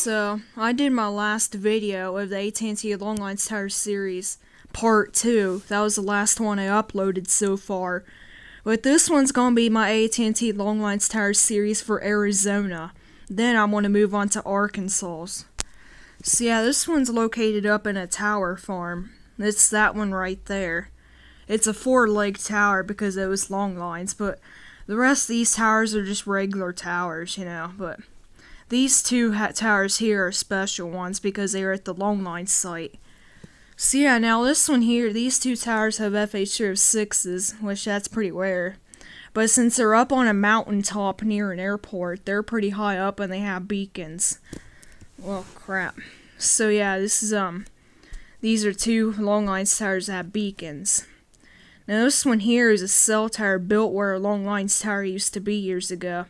so I did my last video of the AT&T Long Lines Tower series, part 2. That was the last one I uploaded so far. But this one's gonna be my AT&T Long Lines Tower series for Arizona. Then I'm gonna move on to Arkansas. So yeah, this one's located up in a tower farm. It's that one right there. It's a 4-leg tower because it was long lines, but the rest of these towers are just regular towers, but these two towers here are special ones because they are at the long line site. So yeah, now this one here, these two towers have FH2 of 6s, which that's pretty rare. But since they're up on a mountaintop near an airport, they're pretty high up and they have beacons. Well, crap. So yeah, these are two long lines towers that have beacons. Now this one here is a cell tower built where a long lines tower used to be years ago.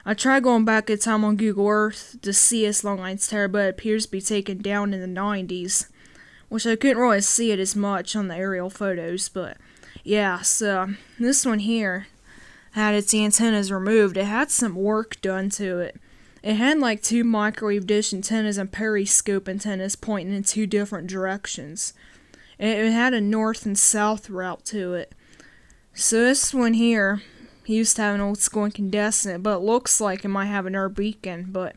I tried going back in time on Google Earth to see this long lines tower, but it appears to be taken down in the 90s, which I couldn't really see it as much on the aerial photos, but yeah, so this one here had its antennas removed. It had some work done to it. It had like 2 microwave dish antennas and periscope antennas pointing in 2 different directions. It had a north and south route to it. So this one here used to have an old school incandescent, but it looks like it might have another beacon, but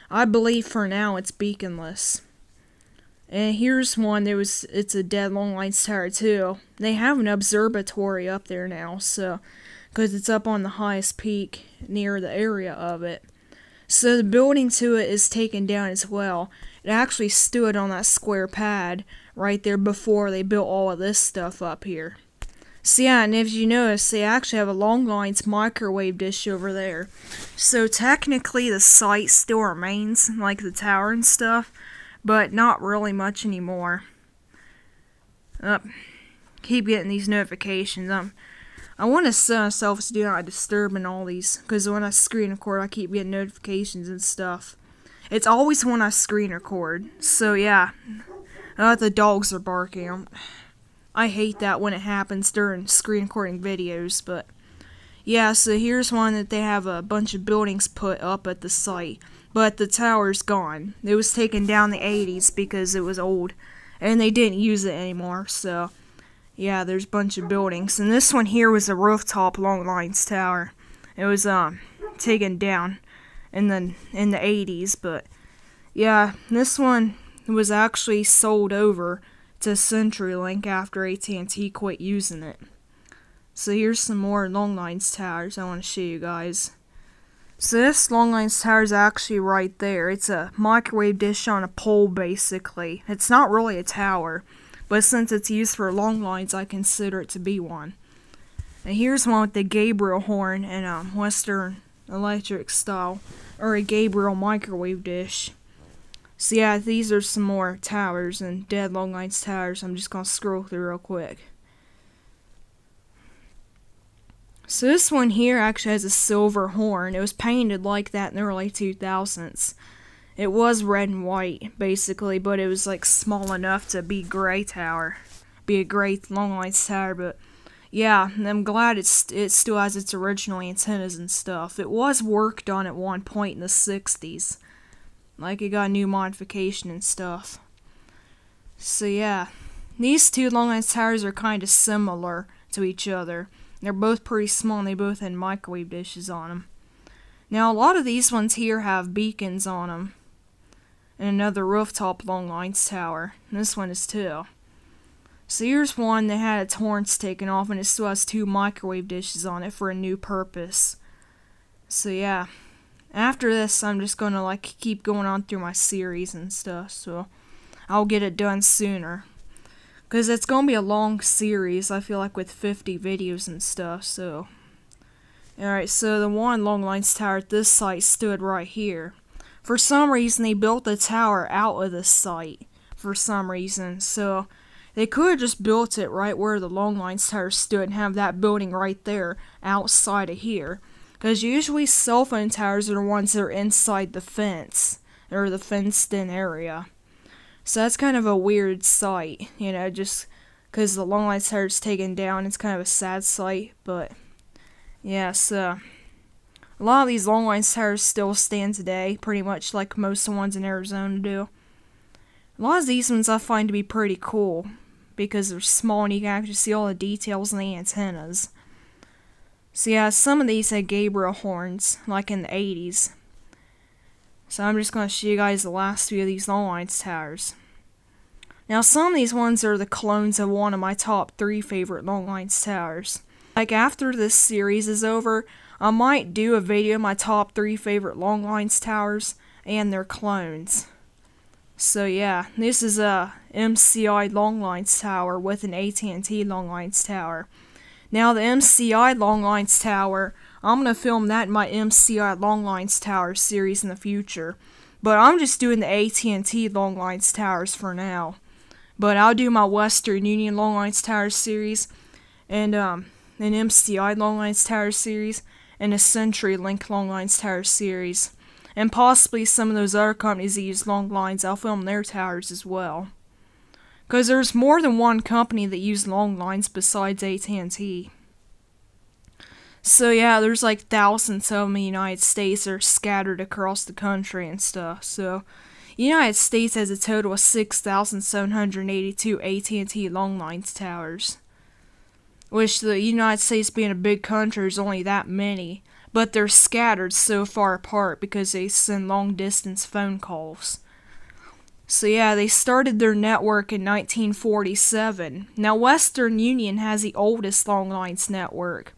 I believe for now it's beaconless. And here's one, it's a dead long lines tower too. They have an observatory up there now, so because it's up on the highest peak near the area of it. So the building to it is taken down as well. It actually stood on that square pad right there before they built all of this stuff up here. So yeah, and if you notice, they actually have a long lines microwave dish over there. So technically the site still remains, like the tower and stuff, but not really much anymore. Keep getting these notifications. I want to set myself as do not disturb and all these, because when I screen record I keep getting notifications and stuff. It's always when I screen record, so yeah. The dogs are barking. I hate that when it happens during screen recording videos, but yeah, so here's one that they have a bunch of buildings put up at the site, but the tower's gone. It was taken down in the 80s because it was old, and they didn't use it anymore, so yeah, there's a bunch of buildings. And this one here was a rooftop long lines tower. It was taken down in the 80s, but yeah, this one was actually sold over to CenturyLink after AT&T quit using it. So here's some more long lines towers I want to show you guys. So this long lines tower is actually right there. It's a microwave dish on a pole basically. It's not really a tower, but since it's used for long lines, I consider it to be one. And here's one with the Gabriel horn and Western Electric style, or a Gabriel microwave dish. So yeah, these are some more towers and dead long lines towers. I'm just gonna scroll through real quick. So this one here actually has a silver horn. It was painted like that in the early 2000s. It was red and white, basically, but it was like small enough to be gray tower. Be a gray long lines tower, but yeah, I'm glad it still has its original antennas and stuff. It was worked on at one point in the 60s. Like, it got a new modification and stuff. So yeah, these two long lines towers are kind of similar to each other. They're both pretty small and they both had microwave dishes on them. Now, a lot of these ones here have beacons on them. And another rooftop long lines tower. And this one is too. So here's one that had its horns taken off and it still has 2 microwave dishes on it for a new purpose. So yeah. After this, I'm just gonna keep going on through my series and stuff, so I'll get it done sooner. Because it's gonna be a long series, I feel like, with 50 videos and stuff, so. Alright, so the one long lines tower at this site stood right here. For some reason, they built the tower out of the site, for some reason, so they could have just built it right where the long lines tower stood and have that building right there, outside of here. Because usually cell phone towers are the ones that are inside the fence, or the fenced-in area. So that's kind of a weird sight, just because the long lines tower is taken down. It's kind of a sad sight, but yeah, so A lot of these long lines towers still stand today, pretty much like most of the ones in Arizona do. A lot of these ones I find to be pretty cool, because they're small and you can actually see all the details in the antennas. So yeah, some of these had Gabriel horns, like in the 80s. So I'm just going to show you guys the last few of these long lines towers. Now some of these ones are the clones of one of my top 3 favorite long lines towers. Like after this series is over, I might do a video of my top 3 favorite long lines towers and their clones. So yeah, this is a MCI long lines tower with an AT&T long lines tower. Now the MCI long lines tower, I'm going to film that in my MCI long lines tower series in the future. But I'm just doing the AT&T long lines towers for now. But I'll do my Western Union long lines towers series, and an MCI long lines tower series, and a CenturyLink long lines tower series. And possibly some of those other companies that use long lines, I'll film their towers as well. Because there's more than one company that use long lines besides AT&T. So yeah, there's like thousands of them in the United States that are scattered across the country and stuff. So the United States has a total of 6,782 AT&T long lines towers. Which the United States being a big country is only that many. But they're scattered so far apart because they send long distance phone calls. So yeah, they started their network in 1947. Now Western Union has the oldest long lines network.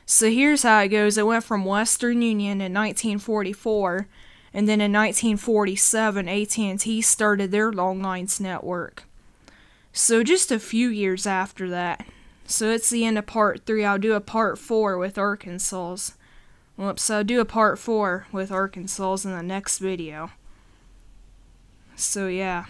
So here's how it goes. It went from Western Union in 1944, and then in 1947 AT&T started their long lines network. So just a few years after that. So it's the end of part 3. I'll do a part 4 with Arkansas. Whoops, I'll do a part 4 with Arkansas in the next video. So yeah.